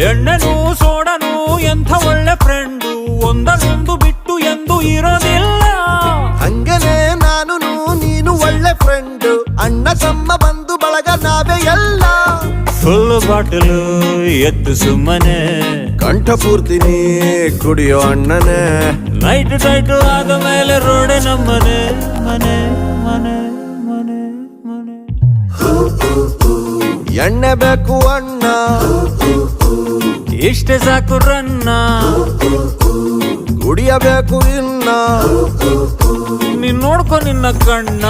ಎಣ್ಣೆನು ಸೋಡನು ಎಂಥ ಒಳ್ಳೆ ಫ್ರೆಂಡು, ಒಂದನ್ನೊಂದು ಬಿಟ್ಟು ಎಂದು ಇರೋದಿಲ್ಲ. ಹಂಗನೇ ನಾನು ನೀನು ಒಳ್ಳೆ ಫ್ರೆಂಡು, ಅಣ್ಣ ತಮ್ಮ ಬಂದು ಬಳಗ ನಾವೇ ಎಲ್ಲ. ಫುಲ್ ಬಾಟಲು ಎತ್ತು ಸುಮ್ಮನೆ, ಕಂಠ ಪೂರ್ತಿ ನೀ ಕುಡಿಯೋ ಅಣ್ಣನೇ. ನೈಟ್ ಟೈಟ್ ಆದ ಮೇಲೆ ರೋಡೆ ನಮ್ಮನೆ, ಮನೆ ಮನೆ ಮನೆ ಮನೆ. ಎಣ್ಣೆ ಬೇಕು ಅಣ್ಣ, ಇಷ್ಟೇ ಸಾಕು ರನ್ನ, ಕುಡಿಯಬೇಕು ಇನ್ನ. ನೀನ್ ನೋಡ್ಕೊ ನಿನ್ನ ಕಣ್ಣ.